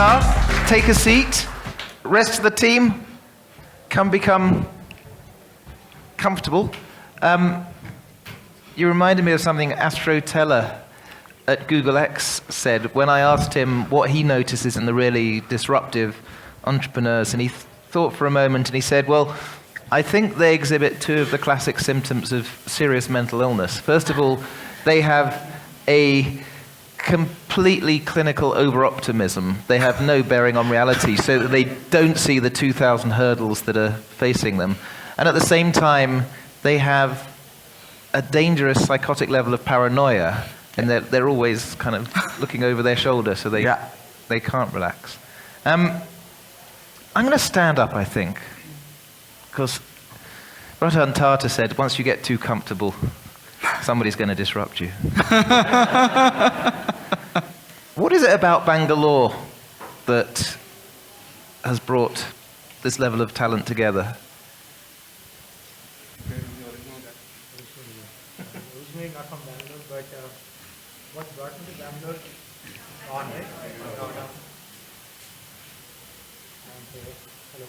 Shah, take a seat. Rest of the team, become comfortable. You reminded me of something Astro Teller at Google X said when I asked him what he notices in the really disruptive entrepreneurs, and he thought for a moment and he said, well, I think they exhibit two of the classic symptoms of serious mental illness. First of all, they have a completely clinical over-optimism. They have no bearing on reality, so that they don't see the 2,000 hurdles that are facing them. And at the same time, they have a dangerous psychotic level of paranoia, and they're always kind of looking over their shoulder, so they can't relax. I'm going to stand up, I think, because Ratan Tata said, once you get too comfortable, somebody's going to disrupt you. What is it about Bangalore that has brought this level of talent together? Originally not from Bangalore, but what brought me to Bangalore on it. Hello.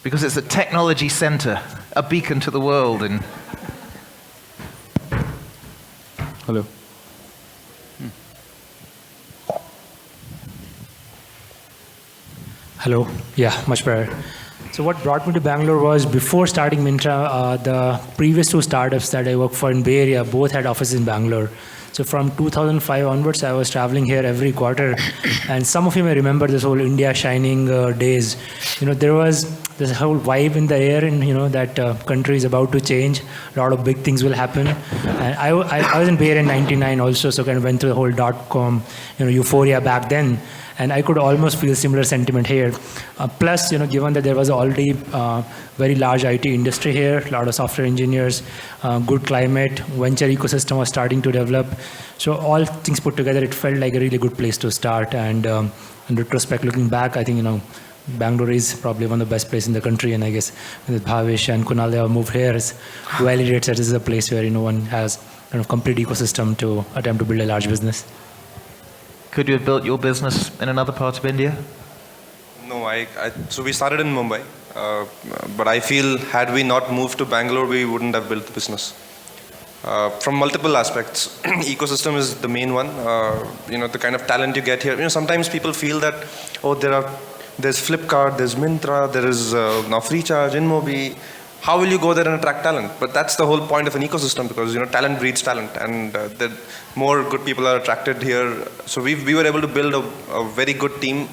Because it's a technology center, a beacon to the world. Hello. Hello. Yeah, much better. So what brought me to Bangalore was before starting Myntra, the previous two startups that I worked for in Bay Area both had offices in Bangalore. So from 2005 onwards, I was traveling here every quarter. And some of you may remember this whole India Shining days. There was this whole vibe in the air, and that country is about to change. A lot of big things will happen. And I was in Bay Area in '99 also, so kind of went through the whole .com euphoria back then. And I could almost feel similar sentiment here. Plus, given that there was already very large IT industry here, a lot of software engineers, good climate, venture ecosystem was starting to develop. So all things put together, it felt like a really good place to start. And in retrospect, looking back, I think, Bangalore is probably one of the best places in the country. And I guess with Bhavish and Kunal, they have moved here. It validates that this is a place where one has kind of complete ecosystem to attempt to build a large business. Could you have built your business in another part of India? No, so we started in Mumbai, but I feel had we not moved to Bangalore, we wouldn't have built the business. From multiple aspects, ecosystem is the main one. The kind of talent you get here. Sometimes people feel that, there's Flipkart, there's Myntra, there is now Freecharge, InMobi. How will you go there and attract talent? But that's the whole point of an ecosystem, because talent breeds talent, and the more good people are attracted here. So we were able to build a very good team,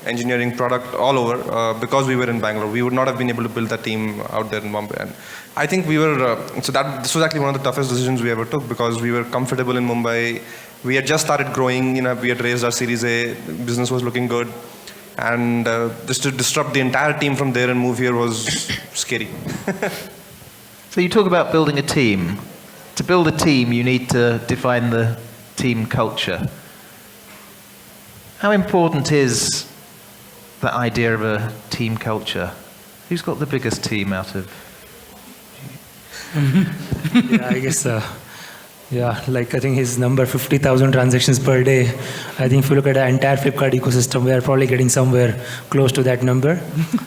engineering, product all over, because we were in Bangalore. We would not have been able to build that team out there in Mumbai. And I think we were this was actually one of the toughest decisions we ever took, because we were comfortable in Mumbai. We had just started growing. We had raised our Series A. Business was looking good. And just to disrupt the entire team from there and move here was scary. So you talk about building a team. To build a team, you need to define the team culture. How important is the idea of a team culture? Who's got the biggest team out of? Yeah, I guess. I think his number 50,000 transactions per day. I think if you look at the entire Flipkart ecosystem, we are probably getting somewhere close to that number.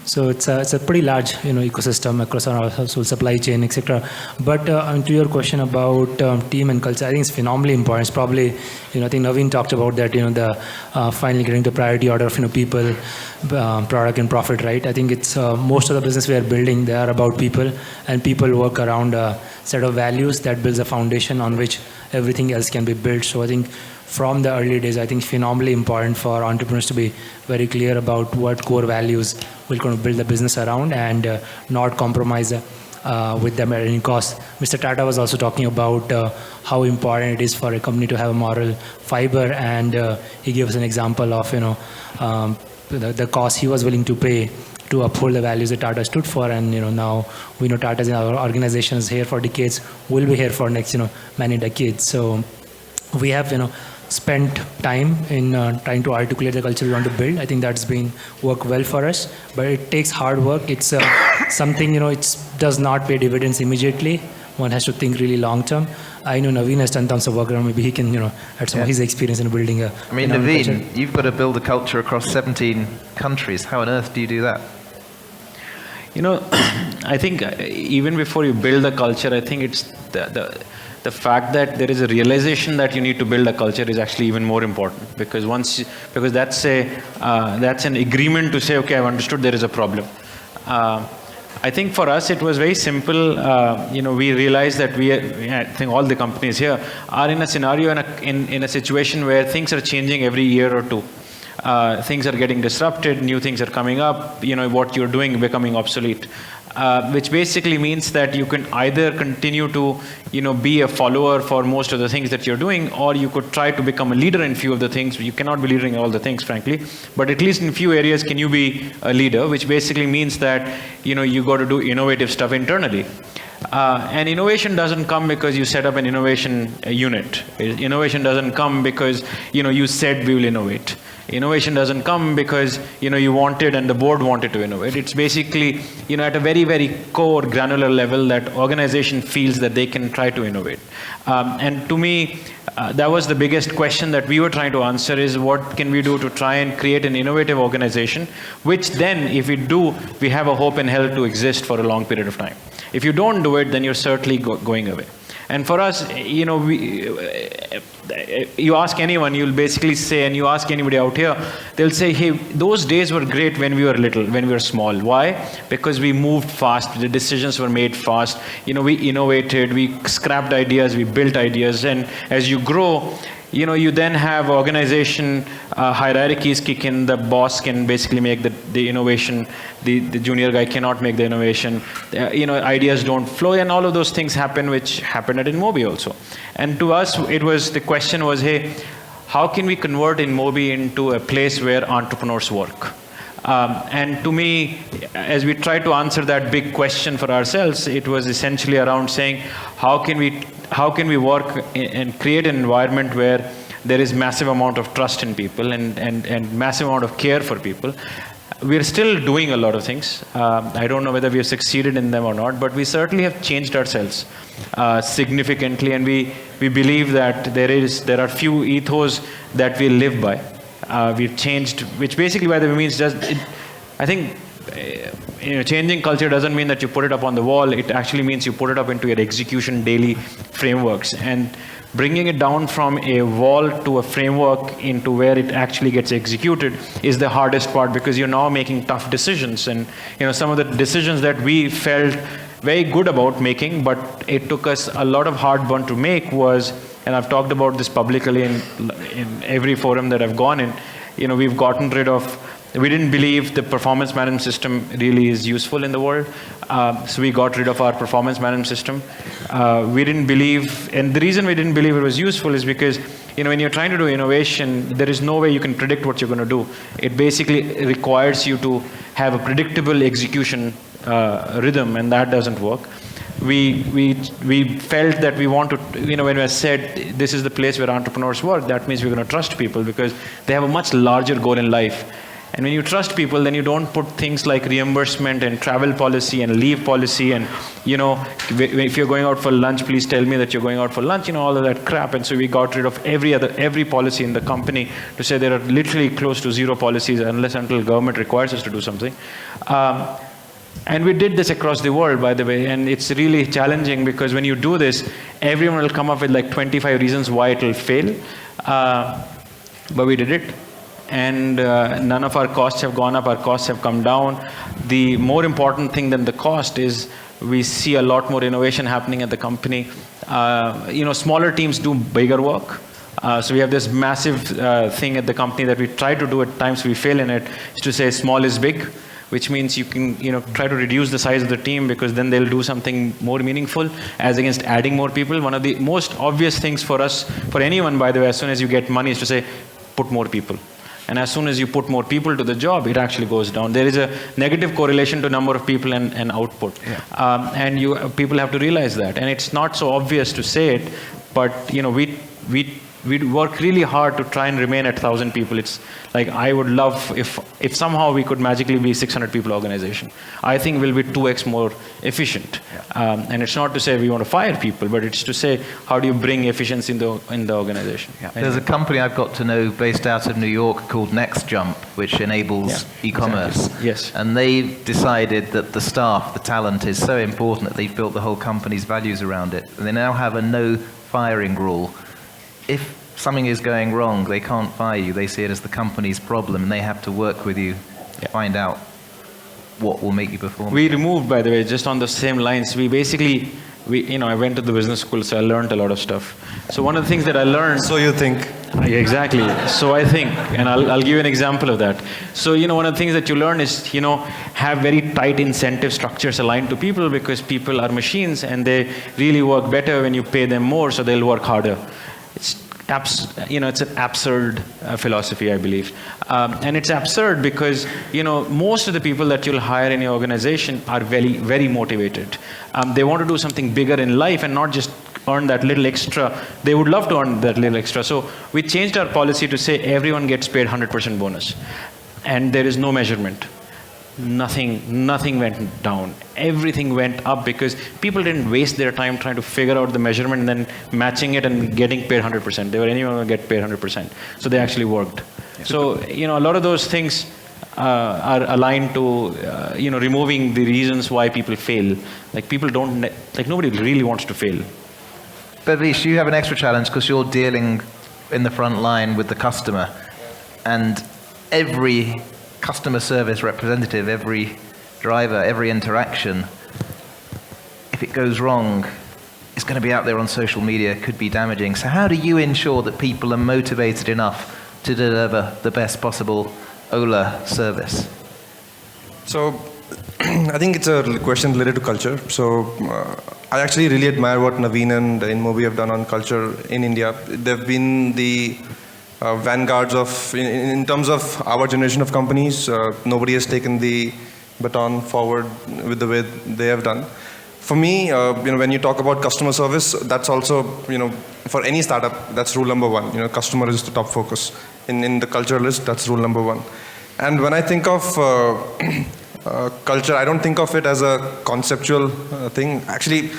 So it's a pretty large ecosystem across our whole supply chain, etc. But to your question about team and culture, I think it's phenomenally important. It's probably I think Naveen talked about that. The finally getting the priority order of people, product and profit. Right. I think it's most of the business we are building. They are about people, and people work around a set of values that builds a foundation on which everything else can be built. So I think from the early days, I think it's phenomenally important for entrepreneurs to be very clear about what core values we're going to build the business around, and not compromise with them at any cost. Mr. Tata was also talking about how important it is for a company to have a moral fiber, and he gave us an example of the cost he was willing to pay to uphold the values that Tata stood for. And now we know Tata's in our organization is here for decades, will be here for next many decades. So we have spent time in trying to articulate the culture we want to build. I think that's been worked well for us, but it takes hard work. It's something it does not pay dividends immediately. One has to think really long term, I know Naveen has done tons of work around. Maybe he can, add some of his experience in building a. I mean, Naveen, you've got to build a culture across 17 countries. How on earth do you do that? I think even before you build a culture, I think it's the fact that there is a realization that you need to build a culture is actually even more important, because that's an agreement to say, okay, I've understood there is a problem. I think for us it was very simple. We realized that I think all the companies here are in a scenario, in a situation where things are changing every year or two. Things are getting disrupted, new things are coming up, what you're doing becoming obsolete. Which basically means that you can either continue to, be a follower for most of the things that you're doing, or you could try to become a leader in few of the things. You cannot be leading all the things, frankly, but at least in few areas can you be a leader, which basically means that, you got to do innovative stuff internally. And innovation doesn't come because you set up an innovation unit. Innovation doesn't come because, you said we will innovate. Innovation doesn't come because, you wanted and the board wanted to innovate. It's basically, at a very, very core granular level that organization feels that they can try to innovate. And to me, that was the biggest question that we were trying to answer, is what can we do to try and create an innovative organization, which then, if we do, we have a hope in hell to exist for a long period of time. If you don't do it, then you're certainly going away. And for us, you ask anyone, you'll basically say, and you ask anybody out here, they'll say, hey, those days were great when we were little, when we were small. Why? Because we moved fast, the decisions were made fast, we innovated, we scrapped ideas, we built ideas, and as you grow, you then have organization hierarchies kick in. The boss can basically make the innovation. The junior guy cannot make the innovation. Ideas don't flow, and all of those things happen, which happened at InMobi also. And to us, the question was, hey, how can we convert InMobi into a place where entrepreneurs work? And to me, as we tried to answer that big question for ourselves, it was essentially around saying, how can we work and create an environment where there is massive amount of trust in people and massive amount of care for people. We're still doing a lot of things. I don't know whether we have succeeded in them or not, but we certainly have changed ourselves significantly, and we believe that there are few ethos that we live by. We've changed, which basically, by the way, means I think changing culture doesn't mean that you put it up on the wall. It actually means you put it up into your execution daily frameworks, and bringing it down from a wall to a framework into where it actually gets executed is the hardest part, because you're now making tough decisions. And some of the decisions that we felt very good about making, but it took us a lot of heartburn to make was, and I've talked about this publicly in every forum that I've gone in, we've gotten rid of, we didn't believe the performance management system really is useful in the world. So we got rid of our performance management system. We didn't believe, and the reason we didn't believe it was useful is because, when you're trying to do innovation, there is no way you can predict what you're going to do. It basically requires you to have a predictable execution rhythm, and that doesn't work. We felt that we want to, when we said this is the place where entrepreneurs work, that means we're going to trust people because they have a much larger goal in life. And when you trust people, then you don't put things like reimbursement and travel policy and leave policy and, if you're going out for lunch, please tell me that you're going out for lunch, all of that crap. And so we got rid of every policy in the company to say there are literally close to zero policies until government requires us to do something. And we did this across the world, by the way, and it's really challenging because when you do this, everyone will come up with like 25 reasons why it will fail. But we did it. And none of our costs have gone up, our costs have come down. The more important thing than the cost is we see a lot more innovation happening at the company. Smaller teams do bigger work. So we have this massive thing at the company that we try to do at times, we fail in it, is to say small is big, which means you can try to reduce the size of the team because then they'll do something more meaningful as against adding more people. One of the most obvious things for us, for anyone, by the way, as soon as you get money is to say, put more people. And as soon as you put more people to the job, it actually goes down. There is a negative correlation to number of people and output. Yeah. And people have to realize that. And it's not so obvious to say it, but we we work really hard to try and remain at 1,000 people. It's like I would love if somehow we could magically be 600 people organization. I think we'll be 2x more efficient. And it's not to say we want to fire people, but it's to say how do you bring efficiency in the organization. Yeah. There's a company I've got to know based out of New York called NextJump, which enables e-commerce. Exactly. Yes. And they've decided that the staff, the talent is so important that they've built the whole company's values around it. And they now have a no firing rule. If something is going wrong, they can't fire you. They see it as the company's problem, and they have to work with you to find out what will make you perform. We removed, by the way, just on the same lines, I went to the business school, so I learned a lot of stuff. So one of the things that I learned... So you think? Yeah, exactly. So I think, and I'll give you an example of that. So, one of the things that you learn is, have very tight incentive structures aligned to people, because people are machines and they really work better when you pay them more, so they'll work harder. It's an absurd philosophy, I believe. And it's absurd because, most of the people that you'll hire in your organization are very, very motivated. They want to do something bigger in life and not just earn that little extra. They would love to earn that little extra. So we changed our policy to say everyone gets paid 100% bonus. And there is no measurement. Nothing went down. Everything went up because people didn't waste their time trying to figure out the measurement and then matching it and getting paid 100%. They were anyone who get paid 100%. So they actually worked. So, a lot of those things are aligned to, removing the reasons why people fail. Like people don't, nobody really wants to fail. Bhavish, you have an extra challenge because you're dealing in the front line with the customer. And every customer service representative, every driver, every interaction, if it goes wrong, it's going to be out there on social media, could be damaging. So how do you ensure that people are motivated enough to deliver the best possible Ola service? So I think it's a question related to culture. So I actually really admire what Naveen and InMobi have done on culture in India. They've been the vanguards of, in terms of our generation of companies, nobody has taken the baton forward with the way they have done. For me, when you talk about customer service, that's also, for any startup, that's rule number one. Customer is the top focus. In the culture list, that's rule number one. And when I think of culture, I don't think of it as a conceptual thing. Actually,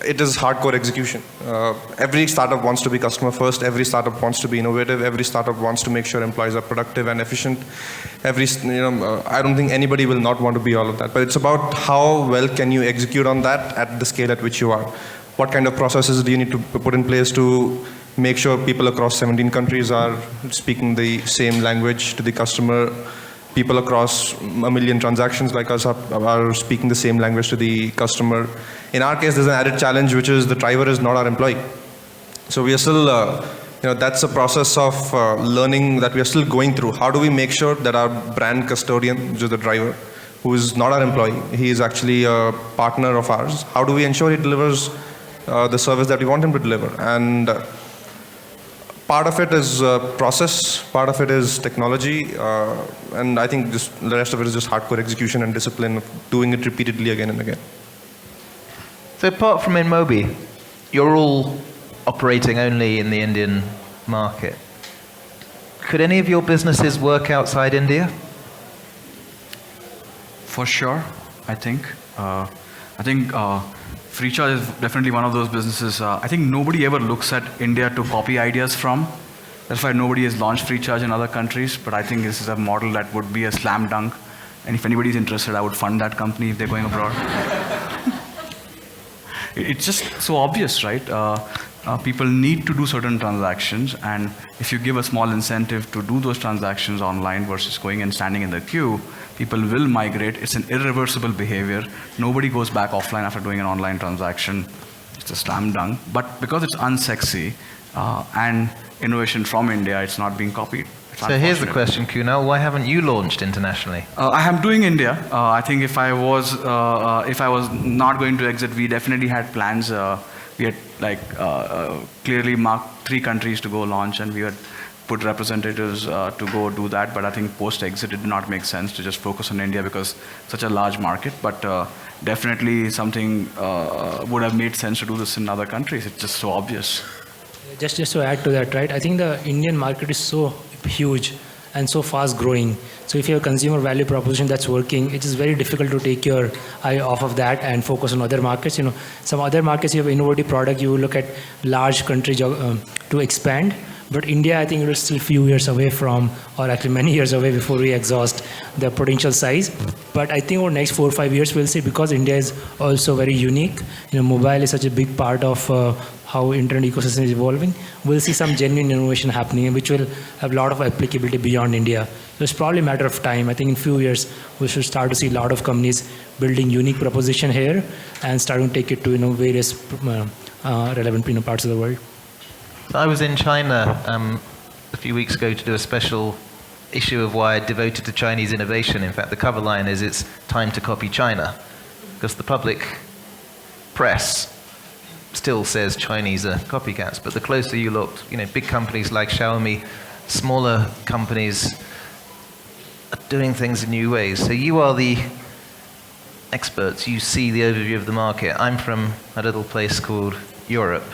it is hardcore execution. Every startup wants to be customer first. Every startup wants to be innovative. Every startup wants to make sure employees are productive and efficient. I don't think anybody will not want to be all of that. But it's about how well can you execute on that at the scale at which you are. What kind of processes do you need to put in place to make sure people across 17 countries are speaking the same language to the customer? People across 1 million transactions like us are speaking the same language to the customer. In our case, there's an added challenge, which is the driver is not our employee. So we are still, that's a process of learning that we are still going through. How do we make sure that our brand custodian, which is the driver, who is not our employee, he is actually a partner of ours. How do we ensure he delivers the service that we want him to deliver? And part of it is process, part of it is technology, and I think the rest of it is just hardcore execution and discipline of doing it repeatedly again and again. So apart from InMobi, you're all operating only in the Indian market. Could any of your businesses work outside India? For sure, I think. Freecharge is definitely one of those businesses. I think nobody ever looks at India to copy ideas from. That's why nobody has launched Freecharge in other countries. But I think this is a model that would be a slam dunk. And if anybody's interested, I would fund that company if they're going abroad. It's just so obvious, right? People need to do certain transactions, and if you give a small incentive to do those transactions online versus going and standing in the queue, people will migrate. It's an irreversible behavior. Nobody goes back offline after doing an online transaction. It's a slam dunk. But because it's unsexy and innovation from India, it's not being copied. So here's the question, Kunal. Why haven't you launched internationally? I am doing India. I think if I was not going to exit, we definitely had plans. We had clearly marked 3 countries to go launch, and we had put representatives to go do that. But I think post-exit, it did not make sense to just focus on India because it's such a large market. But definitely something would have made sense to do this in other countries. It's just so obvious. Just to add to that, right? I think the Indian market is so huge and so fast growing. So if you have a consumer value proposition that's working, it is very difficult to take your eye off of that and focus on other markets. Some other markets you have innovative product, you look at large country to expand. But India, I think it is still few years away from, or actually many years away before we exhaust the potential size. But I think over the next 4 or 5 years, we'll see, because India is also very unique. Mobile is such a big part of how internet ecosystem is evolving. We'll see some genuine innovation happening, which will have a lot of applicability beyond India. So it's probably a matter of time. I think in a few years, we should start to see a lot of companies building unique proposition here and starting to take it to various relevant parts of the world. I was in China a few weeks ago to do a special issue of Wired devoted to Chinese innovation. In fact, the cover line is "It's time to copy China," because the public press still says Chinese are copycats. But the closer you looked, big companies like Xiaomi, smaller companies are doing things in new ways. So you are the experts. You see the overview of the market. I'm from a little place called Europe.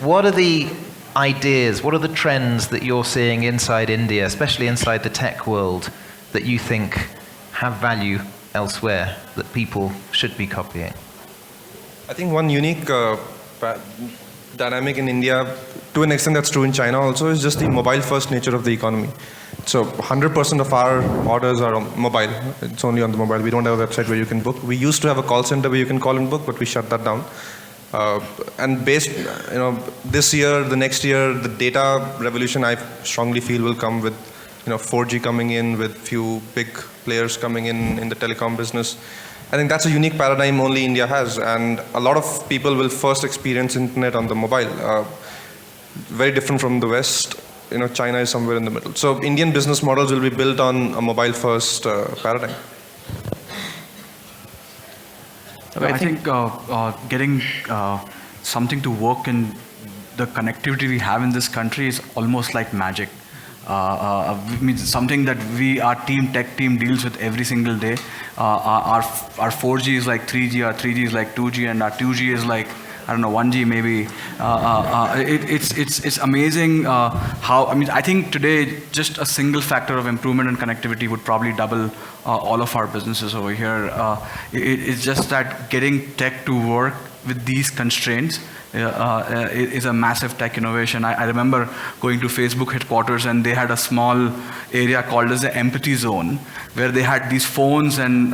What are the ideas, what are the trends that you're seeing inside India, especially inside the tech world, that you think have value elsewhere, that people should be copying? I think one unique dynamic in India, to an extent that's true in China also, is just the mobile-first nature of the economy. So 100% of our orders are on mobile. It's only on the mobile. We don't have a website where you can book. We used to have a call center where you can call and book, but we shut that down. And based, this year, the next year, the data revolution, I strongly feel, will come with, 4G coming in, with few big players coming in the telecom business. I think that's a unique paradigm only India has, and a lot of people will first experience internet on the mobile. Very different from the West. China is somewhere in the middle. So Indian business models will be built on a mobile-first paradigm. I think getting something to work in the connectivity we have in this country is almost like magic. Means something that our tech team deals with every single day. Our 4G is like 3G, our 3G is like 2G, and our 2G is like, I don't know, 1G maybe. It's amazing how, I think today just a single factor of improvement in connectivity would probably double all of our businesses over here. It's just that getting tech to work with these constraints is a massive tech innovation. I remember going to Facebook headquarters, and they had a small area called as the empathy zone, where they had these phones and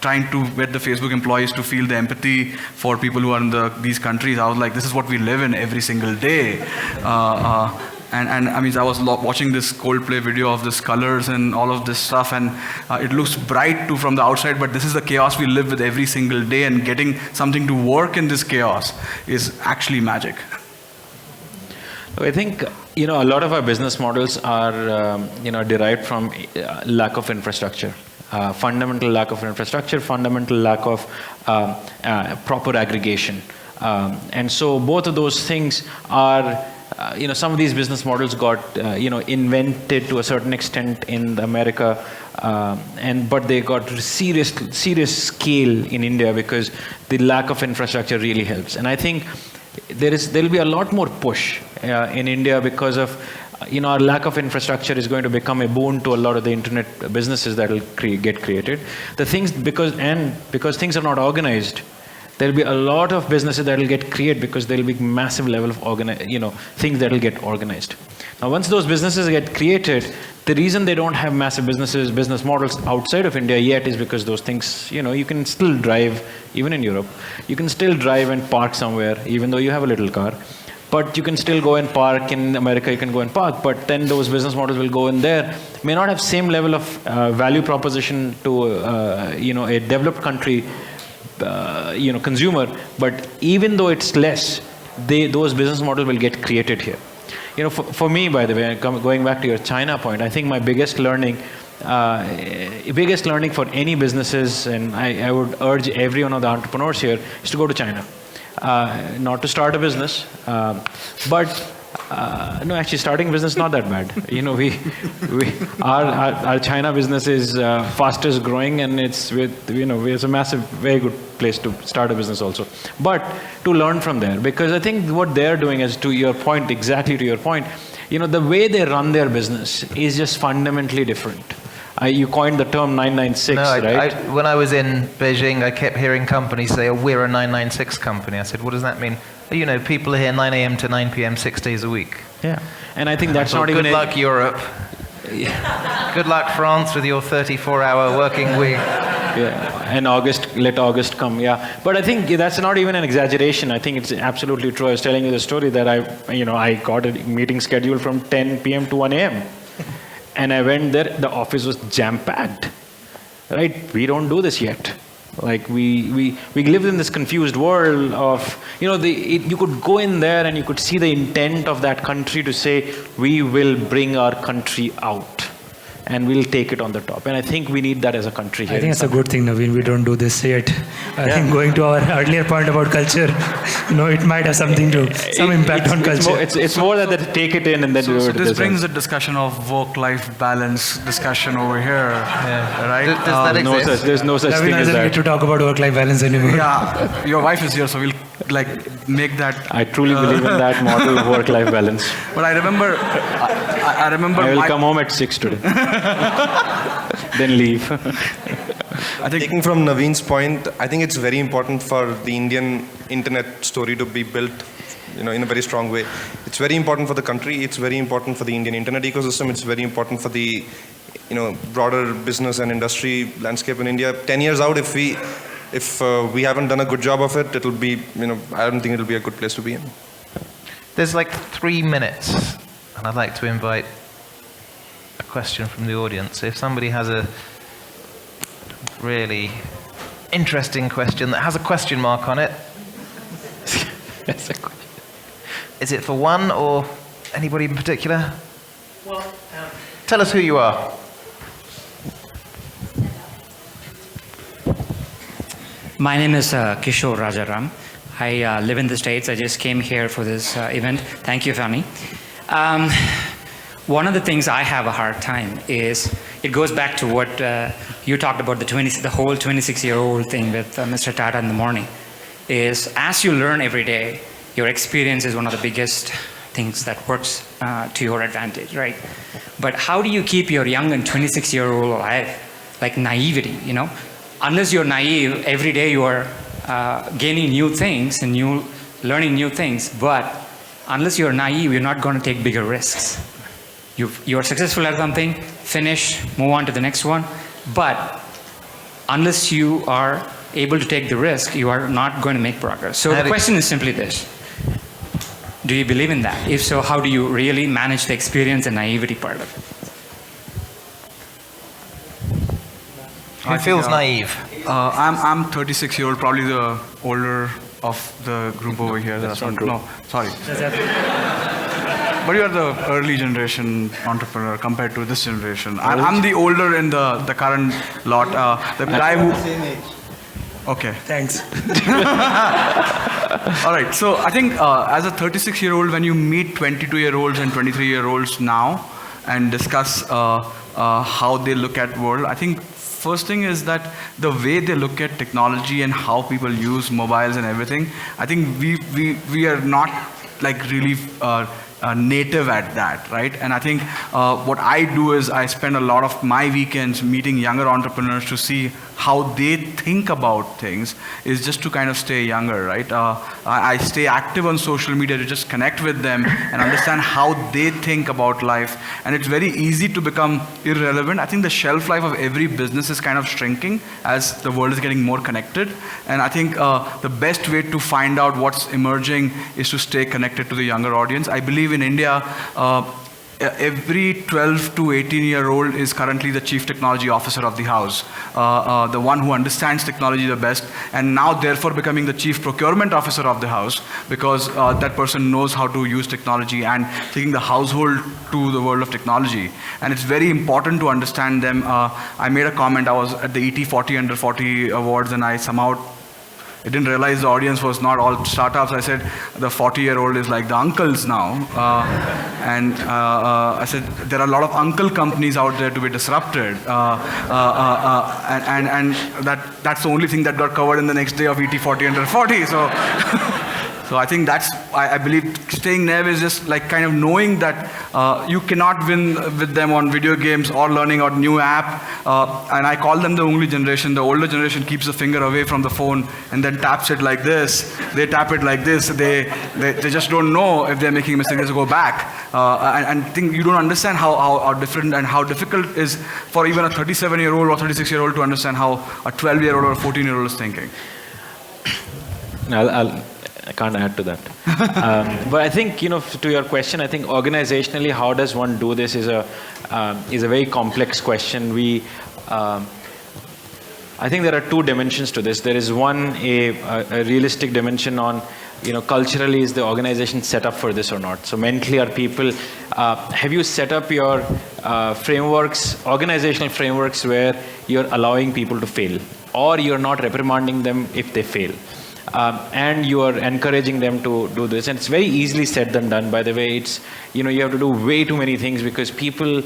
trying to get the Facebook employees to feel the empathy for people who are in these countries. I was like, this is what we live in every single day. I was watching this Coldplay video of this colors and all of this stuff, and it looks bright too from the outside, but this is the chaos we live with every single day, and getting something to work in this chaos is actually magic. I think, a lot of our business models are, derived from lack of infrastructure. Fundamental lack of infrastructure, fundamental lack of proper aggregation. And so both of those things are, some of these business models got, invented to a certain extent in America, but they got serious scale in India because the lack of infrastructure really helps. And I think there'll be a lot more push in India because of, our lack of infrastructure is going to become a boon to a lot of the internet businesses that will get created. Because things are not organized, there'll be a lot of businesses that will get created because there'll be massive level of things that will get organized. Now, once those businesses get created, the reason they don't have massive business models outside of India yet is because those things, you can still drive, even in Europe, you can still drive and park somewhere, even though you have a little car. But you can still go and park. In America, you can go and park, but then those business models will go in there. May not have same level of value proposition to, a developed country, consumer, but even though it's less, those business models will get created here. For me, by the way, going back to your China point, I think my biggest learning for any businesses, and I would urge every one of the entrepreneurs here, is to go to China. Not to start a business, but No, actually, starting business not that bad. Our China business is fastest growing, and it's it's a massive, very good place to start a business also. But to learn from there, because I think what they're doing is exactly to your point, the way they run their business is just fundamentally different. You coined the term 996, right? When I was in Beijing, I kept hearing companies say, "Oh, we're a 996 company." I said, "What does that mean?" People are here 9 a.m. to 9 p.m. 6 days a week. Yeah, and I think that's not even. Good luck, Europe. Yeah. Good luck, France, with your 34-hour working week. Yeah, and let August come. Yeah, but I think that's not even an exaggeration. I think it's absolutely true. I was telling you the story that I got a meeting scheduled from 10 p.m. to 1 a.m. And I went there, the office was jam-packed, right? We don't do this yet. Like we live in this confused world of, you could go in there and you could see the intent of that country to say, we will bring our country out and we'll take it on the top. And I think we need that as a country here. I think it's a good thing, Naveen, we don't do this yet. I think going to our earlier point about culture, it might have some impact on culture. It's more that they take it in and then do it. So this brings the discussion of work-life balance discussion over here, right? Does that exist? There's no such Naveen thing as doesn't that. get to talk about work-life balance anymore. Yeah, your wife is here, so we'll make that. I truly believe in that model of work-life balance. But I remember, I will come home at 6 today. Then leave. I think taking from Naveen's point, I think it's very important for the Indian internet story to be built, in a very strong way. It's very important for the country. It's very important for the Indian internet ecosystem. It's very important for the, broader business and industry landscape in India. 10 years out, if we haven't done a good job of it, it'll be, I don't think it'll be a good place to be in. There's 3 minutes, and I'd like to invite a question from the audience. If somebody has a really interesting question that has a question mark on it, is it for one or anybody in particular? Well, tell us who you are. My name is Kishore Rajaram. I live in the States. I just came here for this event. Thank you, Fanny. One of the things I have a hard time is, it goes back to what you talked about, the whole 26-year-old thing with Mr. Tata in the morning, is as you learn every day, your experience is one of the biggest things that works to your advantage, right? But how do you keep your young and 26-year-old alive? Like naivety, Unless you're naive, every day you are gaining new things and learning new things, but unless you're naive, you're not going to take bigger risks. You're successful at something, finish, move on to the next one. But unless you are able to take the risk, you are not going to make progress. So the question is simply this. Do you believe in that? If so, how do you really manage the experience and naivety part of it? Who feels naive? I'm 36-year-old, probably the older of the group over here. That's not true. No, sorry. But you are the early generation entrepreneur compared to this generation. I'm the older in the current lot. The guy who... Same age. Okay. Thanks. All right. So I think as a 36-year-old, when you meet 22-year-olds and 23-year-olds now and discuss how they look at world, I think first thing is that the way they look at technology and how people use mobiles and everything, I think we are not really native at that, right? And I think what I do is I spend a lot of my weekends meeting younger entrepreneurs to see how they think about things, is just to kind of stay younger, right? I stay active on social media to just connect with them and understand how they think about life. And it's very easy to become irrelevant. I think the shelf life of every business is kind of shrinking as the world is getting more connected. And I think the best way to find out what's emerging is to stay connected to the younger audience. I believe in India, every 12 to 18-year-old is currently the chief technology officer of the house, the one who understands technology the best, and now therefore becoming the chief procurement officer of the house, because that person knows how to use technology and taking the household to the world of technology. And it's very important to understand them. I made a comment, I was at the ET 40 Under 40 Awards, and I somehow I didn't realize the audience was not all startups. I said the 40-year-old is like the uncles now. I said there are a lot of uncle companies out there to be disrupted. And that's the only thing that got covered in the next day of ET40 under 40. So. So I think I believe staying Nev is just like kind of knowing that you cannot win with them on video games or learning a new app. And I call them the only generation. The older generation keeps the finger away from the phone and then taps it like this. They tap it like this. They just don't know if they're making a mistake. They just go back. And think you don't understand how different and how difficult it is for even a 37-year-old or 36-year-old to understand how a 12-year-old or a 14-year-old is thinking. I can't add to that. But I think, to your question, I think organizationally, how does one do this is a very complex question. I think there are two dimensions to this. There is one, a realistic dimension on, culturally, is the organization set up for this or not? So mentally, are people, have you set up your organizational frameworks where you're allowing people to fail, or you're not reprimanding them if they fail? And you are encouraging them to do this, and it's very easily said than done. By the way, it's you have to do way too many things because people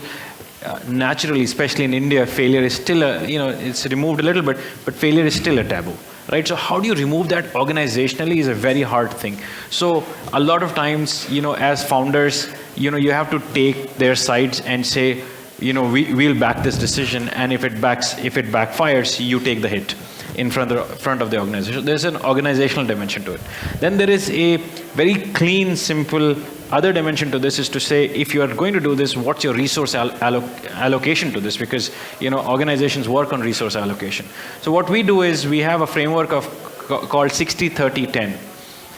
naturally, especially in India, failure is still it's removed a little bit, but failure is still a taboo, right? So how do you remove that organizationally is a very hard thing. So a lot of times, as founders, you have to take their sides and say, we'll back this decision, and if it backfires, you take the hit in front of the organization. There's an organizational dimension to it. Then there is a very clean, simple other dimension to this, is to say, if you are going to do this, what's your resource allocation to this? Because organizations work on resource allocation. So what we do is we have a framework called 60-30-10.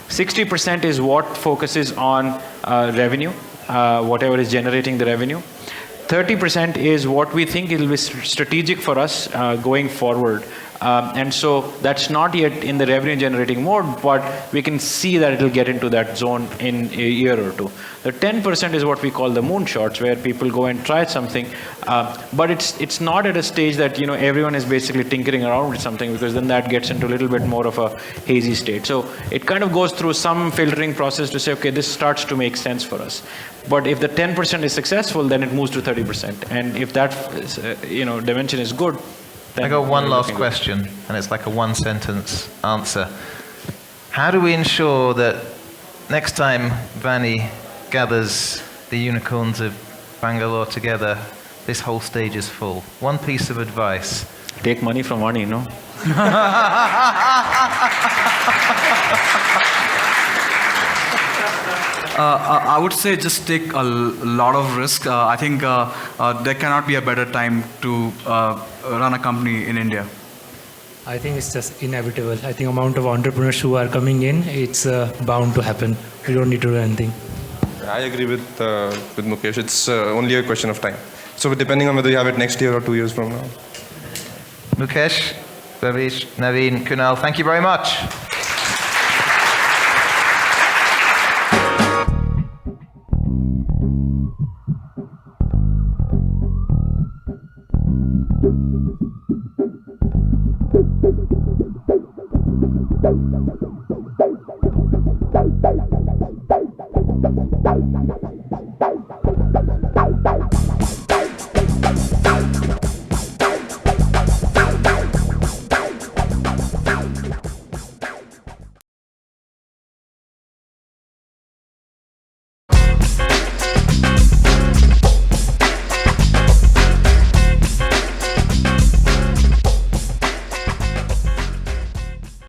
60% is what focuses on revenue, whatever is generating the revenue. 30% is what we think will be strategic for us going forward. And so that's not yet in the revenue generating mode, but we can see that it will get into that zone in a year or two. The 10% is what we call the moonshots, where people go and try something, but it's not at a stage that everyone is basically tinkering around with something, because then that gets into a little bit more of a hazy state. So it kind of goes through some filtering process to say, okay, this starts to make sense for us. But if the 10% is successful, then it moves to 30%, and if that dimension is good. I got one last question, and it's like a one-sentence answer. How do we ensure that next time Vani gathers the unicorns of Bangalore together, this whole stage is full? One piece of advice. Take money from Vani, no? I would say just take a lot of risk. I think there cannot be a better time to run a company in India. I think it's just inevitable. I think amount of entrepreneurs who are coming in, it's bound to happen. We don't need to do anything. I agree with Mukesh. It's only a question of time. So depending on whether you have it next year or 2 years from now. Mukesh, Bhavish, Naveen, Kunal, thank you very much.